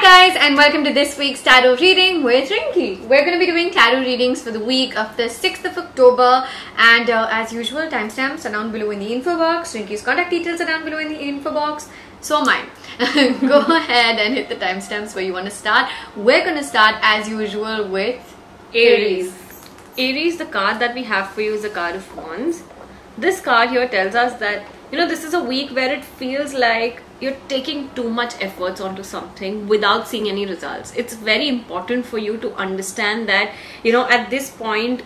Hi guys, and welcome to this week's tarot reading with Rinky. We're going to be doing tarot readings for the week of the 6th of October, and as usual, timestamps are down below in the info box. Rinky's contact details are down below in the info box. So are mine. Go ahead and hit the timestamps where you want to start. We're going to start as usual with Aries. Aries, the card that we have for you is the card of Wands. This card here tells us that, this is a week where it feels like you're taking too much efforts onto something without seeing any results. It's very important for you to understand that, at this point,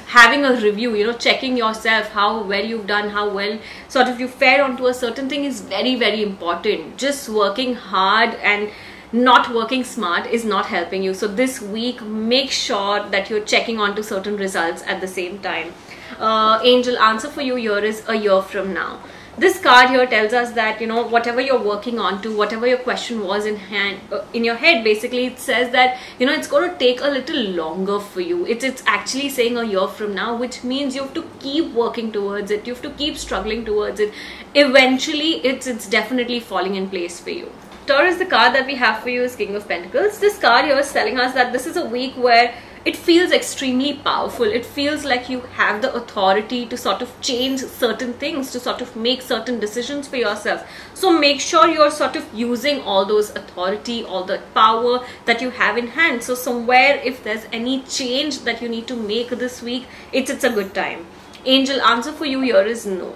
having a review, checking yourself, how well you've done, how well sort of you fared onto a certain thing is very, very important. Just working hard and not working smart is not helping you. So this week, make sure that you're checking onto certain results at the same time. Angel answer for you here is a year from now. This card here tells us that, whatever you're working on to, whatever your question was in your head, basically it says that, it's going to take a little longer for you. It's actually saying a year from now, which means you have to keep working towards it. You have to keep struggling towards it. Eventually, it's definitely falling in place for you. Taurus, the card that we have for you is King of Pentacles. This card here is telling us that this is a week where it feels extremely powerful. It feels like you have the authority to sort of change certain things, to sort of make certain decisions for yourself. So make sure you're sort of using all those authority, all the power that you have in hand. So somewhere, if there's any change that you need to make this week, it's a good time. Angel answer for you here is no.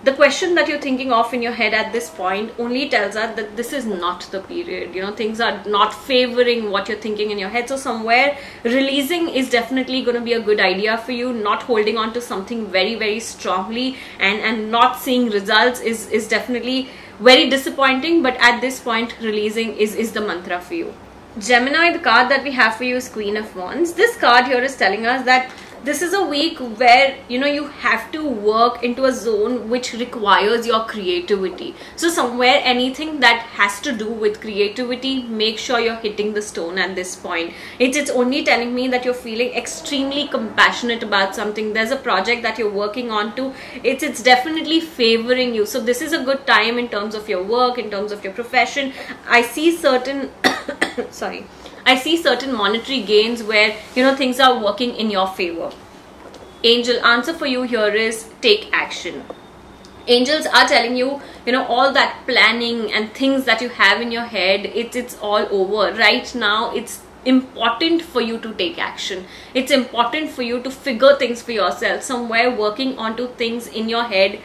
The question that you're thinking of in your head at this point only tells us that this is not the period. Things are not favoring what you're thinking in your head. So somewhere releasing is definitely going to be a good idea for you. Not holding on to something very, very strongly and not seeing results is definitely very disappointing. But at this point, releasing is the mantra for you. Gemini, the card that we have for you is Queen of Wands. This card here is telling us that this is a week where, you have to work into a zone which requires your creativity. So somewhere anything that has to do with creativity, make sure you're hitting the stone at this point. It's only telling me that you're feeling extremely compassionate about something. There's a project that you're working on to. It's definitely favoring you. So this is a good time in terms of your work, in terms of your profession. I see certain I see certain monetary gains where, things are working in your favor. Angel answer for you here is take action. Angels are telling you, all that planning and things that you have in your head, it's all over. Right now, it's important for you to take action. It's important for you to figure things for yourself. Somewhere working onto things in your head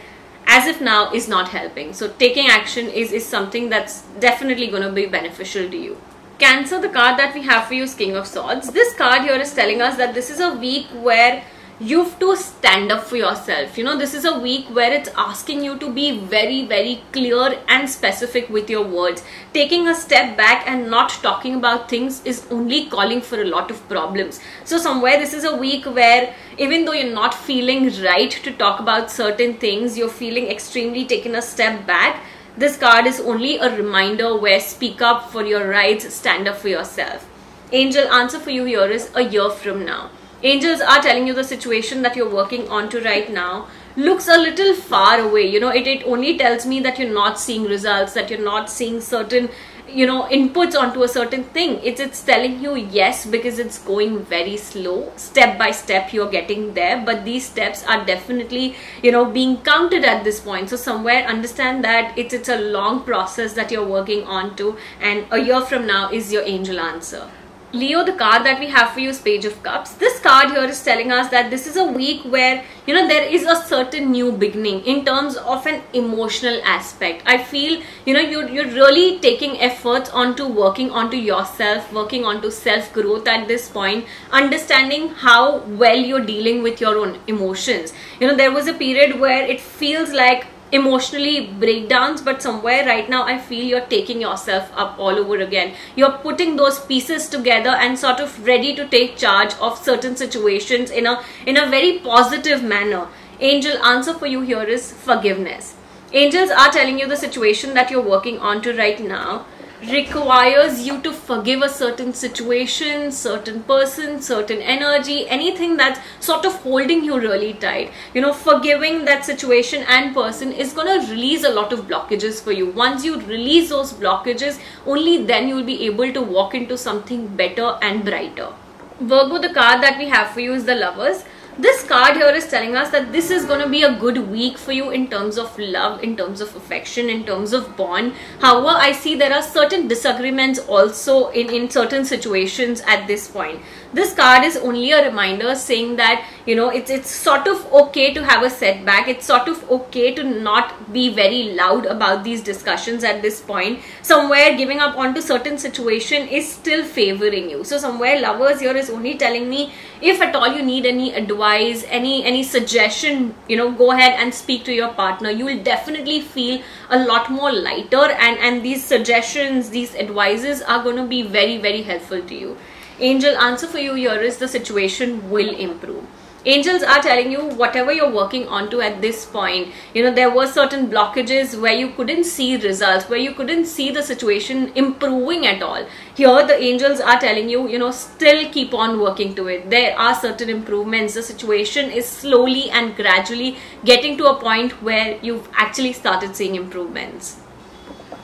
as if now is not helping. So taking action is something that's definitely going to be beneficial to you. Cancer, the card that we have for you is King of Swords. This card here is telling us that this is a week where you have to stand up for yourself. This is a week where it's asking you to be very, very clear and specific with your words. Taking a step back and not talking about things is only calling for a lot of problems. So somewhere this is a week where even though you're not feeling right to talk about certain things, you're feeling extremely taken a step back. This card is only a reminder where speak up for your rights, stand up for yourself. Angel answer for you here is a year from now. Angels are telling you the situation that you're working on to right now looks a little far away. It only tells me that you're not seeing results, that you're not seeing certain inputs onto a certain thing. It's telling you yes, because it's going very slow. Step by step you're getting there, but these steps are definitely being counted at this point. So somewhere understand that it's a long process that you're working on to, and a year from now is your angel answer. Leo, the card that we have for you is Page of Cups. This card here is telling us that this is a week where, there is a certain new beginning in terms of an emotional aspect. I feel, you're really taking efforts onto working onto yourself, working onto self-growth at this point, understanding how well you're dealing with your own emotions. There was a period where it feels like emotionally breakdowns, but somewhere right now I feel you're taking yourself up all over again. You're putting those pieces together and sort of ready to take charge of certain situations in a very positive manner. Angel answer for you here is forgiveness. Angels are telling you the situation that you're working on to right now requires you to forgive a certain situation, certain person, certain energy, anything that's sort of holding you really tight. You know, forgiving that situation and person is going to release a lot of blockages for you. Once you release those blockages, only then you'll be able to walk into something better and brighter. Virgo, the card that we have for you is the Lovers. This card here is telling us that this is going to be a good week for you in terms of love, in terms of affection, in terms of bond. However, I see there are certain disagreements also in certain situations at this point. This card is only a reminder saying that, you know, it's sort of okay to have a setback. It's sort of okay to not be very loud about these discussions at this point. Somewhere giving up onto certain situation is still favoring you. So somewhere Lovers here is only telling me, if at all you need any advice, any suggestion, you know, go ahead and speak to your partner. You will definitely feel a lot more lighter, and these suggestions, these advices are going to be very, very helpful to you. Angel answer for you here is the situation will improve. Angels are telling you whatever you're working onto at this point, you know, there were certain blockages where you couldn't see results, where you couldn't see the situation improving at all. Here the angels are telling you, you know, still keep on working to it. There are certain improvements. The situation is slowly and gradually getting to a point where you've actually started seeing improvements.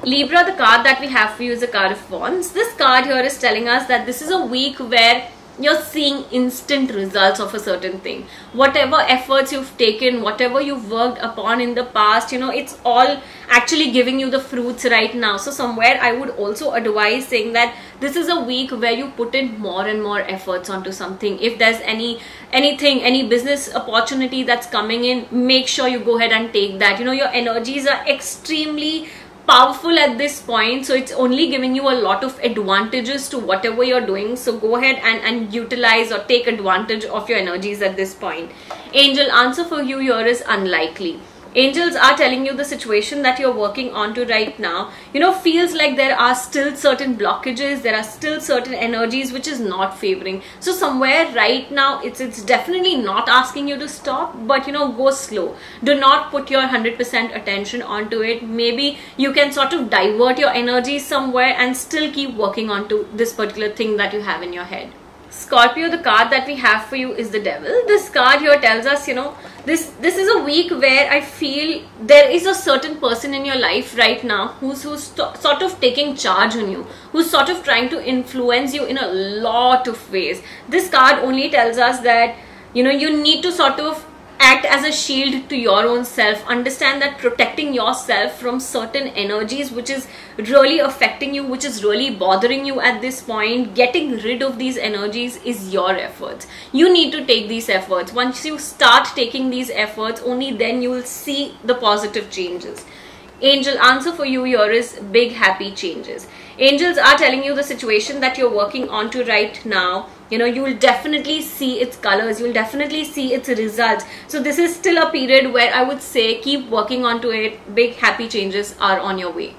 Libra, the card that we have for you is the card of Wands. This card here is telling us that this is a week where you're seeing instant results of a certain thing. Whatever efforts you've taken, whatever you've worked upon in the past, you know, it's all actually giving you the fruits right now. So somewhere I would also advise saying that this is a week where you put in more and more efforts onto something. If there's any business opportunity that's coming in, make sure you go ahead and take that. You know, your energies are extremely powerful at this point, so it's only giving you a lot of advantages to whatever you're doing. So go ahead and utilize or take advantage of your energies at this point. Angel answer for you here is unlikely. Angels are telling you the situation that you're working on to right now, you know, feels like there are still certain blockages, there are still certain energies which is not favoring. So somewhere right now it's definitely not asking you to stop, but you know, go slow. Do not put your 100% attention onto it. Maybe you can sort of divert your energy somewhere and still keep working onto this particular thing that you have in your head. Scorpio, the card that we have for you is the Devil. This card here tells us, you know, this is a week where I feel there is a certain person in your life right now who's sort of taking charge on you, who's sort of trying to influence you in a lot of ways. This card only tells us that, you know, you need to sort of act as a shield to your own self. Understand that protecting yourself from certain energies which is really affecting you, which is really bothering you at this point, getting rid of these energies is your efforts. You need to take these efforts. Once you start taking these efforts, only then you will see the positive changes. Angel answer for you here is big happy changes. Angels are telling you the situation that you're working on to right now, you know, you will definitely see its colors, you will definitely see its results. So this is still a period where I would say keep working onto it. Big happy changes are on your way.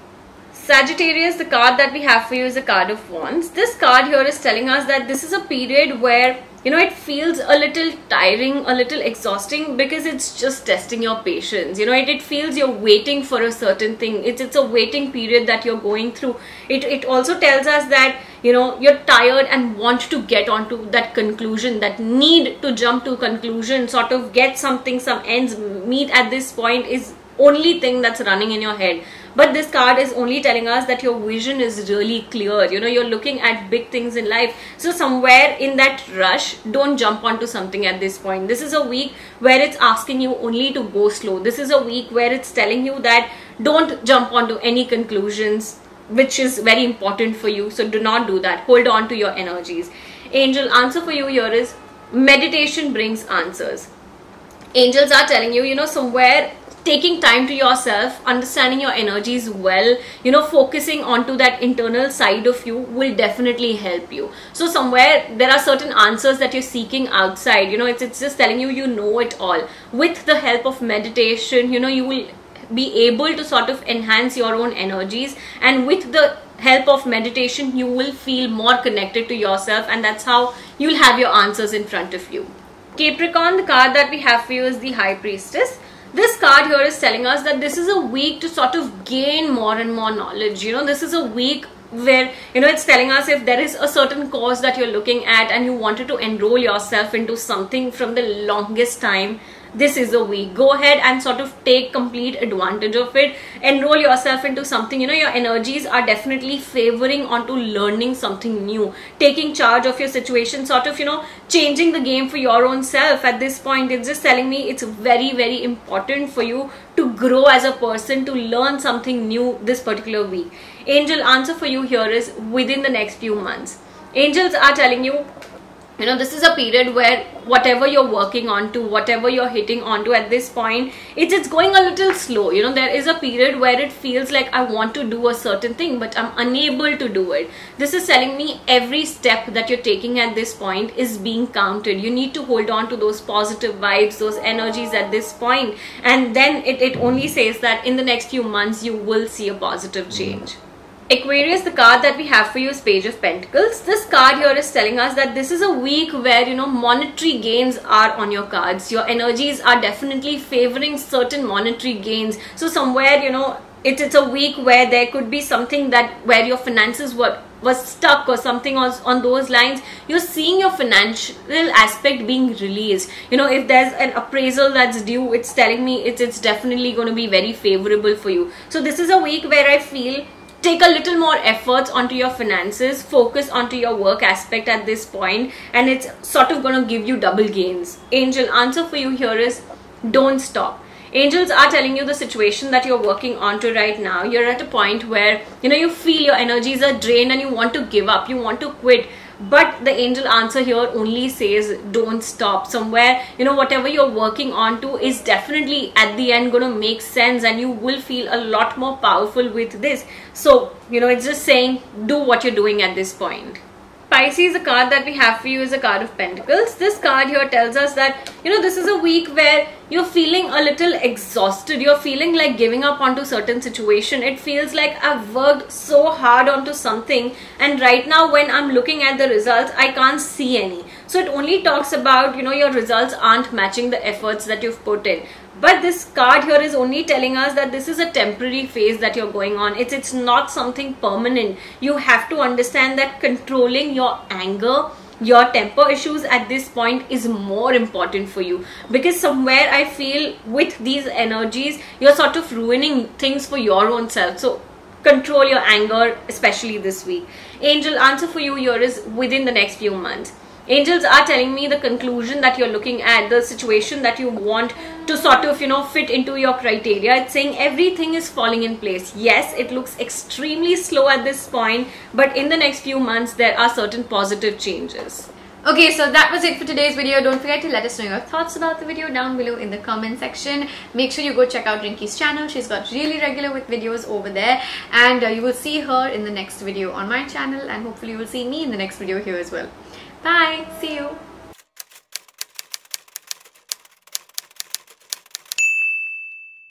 Sagittarius, the card that we have for you is the card of Wands. This card here is telling us that this is a period where, you know, it feels a little tiring, a little exhausting, because it's just testing your patience. You know, it feels you're waiting for a certain thing. It's a waiting period that you're going through. It also tells us that, you know, you're tired and want to get onto that conclusion, that need to jump to conclusion, sort of get something, some ends meet at this point is only thing that's running in your head. But this card is only telling us that your vision is really clear. You know, you're looking at big things in life. So somewhere in that rush, don't jump onto something at this point. This is a week where it's asking you only to go slow. This is a week where it's telling you that don't jump onto any conclusions, which is very important for you. So do not do that. Hold on to your energies. Angel answer for you here is meditation brings answers. Angels are telling you, you know, somewhere taking time to yourself, understanding your energies well, you know, focusing onto that internal side of you will definitely help you. So somewhere there are certain answers that you're seeking outside, you know, it's just telling you, you know it all. With the help of meditation, you know, you will be able to sort of enhance your own energies, and with the help of meditation you will feel more connected to yourself, and that's how you'll have your answers in front of you. Capricorn, the card that we have for you is the High Priestess. This card here is telling us that this is a week to sort of gain more and more knowledge. You know, this is a week where, you know, it's telling us if there is a certain cause that you're looking at and you wanted to enroll yourself into something from the longest time, this is the week. Go ahead and sort of take complete advantage of it. Enroll yourself into something. You know, your energies are definitely favoring onto learning something new, taking charge of your situation, sort of, you know, changing the game for your own self at this point. It's just telling me it's very, very important for you to grow as a person, to learn something new this particular week. Angel answer for you here is within the next few months. Angels are telling you, you know, this is a period where whatever you're working on to, whatever you're hitting onto at this point, it's going a little slow. You know, there is a period where it feels like I want to do a certain thing, but I'm unable to do it. This is telling me every step that you're taking at this point is being counted. You need to hold on to those positive vibes, those energies at this point. And then it only says that in the next few months, you will see a positive change. Aquarius, the card that we have for you is Page of Pentacles. This card here is telling us that this is a week where, you know, monetary gains are on your cards. Your energies are definitely favoring certain monetary gains. So somewhere, you know, it's a week where there could be something that where your finances was stuck or something on those lines. You're seeing your financial aspect being released. You know, if there's an appraisal that's due, it's telling me it's definitely going to be very favorable for you. So this is a week where I feel take a little more efforts onto your finances, focus onto your work aspect at this point, and it's sort of going to give you double gains. Angel answer for you here is don't stop. Angels are telling you the situation that you're working onto right now. You're at a point where, you know, you feel your energies are drained and you want to give up, you want to quit. But the angel answer here only says don't stop. Somewhere, you know, whatever you're working on to is definitely at the end going to make sense, and you will feel a lot more powerful with this. So, you know, it's just saying do what you're doing at this point. Pisces, the card that we have for you is a card of Pentacles. This card here tells us that, you know, this is a week where you're feeling a little exhausted. You're feeling like giving up onto certain situation. It feels like I've worked so hard onto something, and right now when I'm looking at the results, I can't see any. So it only talks about, you know, your results aren't matching the efforts that you've put in. But this card here is only telling us that this is a temporary phase that you're going on. It's not something permanent. You have to understand that controlling your anger, your temper issues at this point is more important for you, because somewhere I feel with these energies, you're sort of ruining things for your own self. So control your anger, especially this week. Angel answer for you here is within the next few months. Angels are telling me the conclusion that you're looking at, the situation that you want to sort of, you know, fit into your criteria. It's saying everything is falling in place. Yes, it looks extremely slow at this point, but in the next few months, there are certain positive changes. Okay, so that was it for today's video. Don't forget to let us know your thoughts about the video down below in the comment section. Make sure you go check out Rinky's channel. She's got really regular with videos over there, and you will see her in the next video on my channel, and hopefully you will see me in the next video here as well. Bye. See you.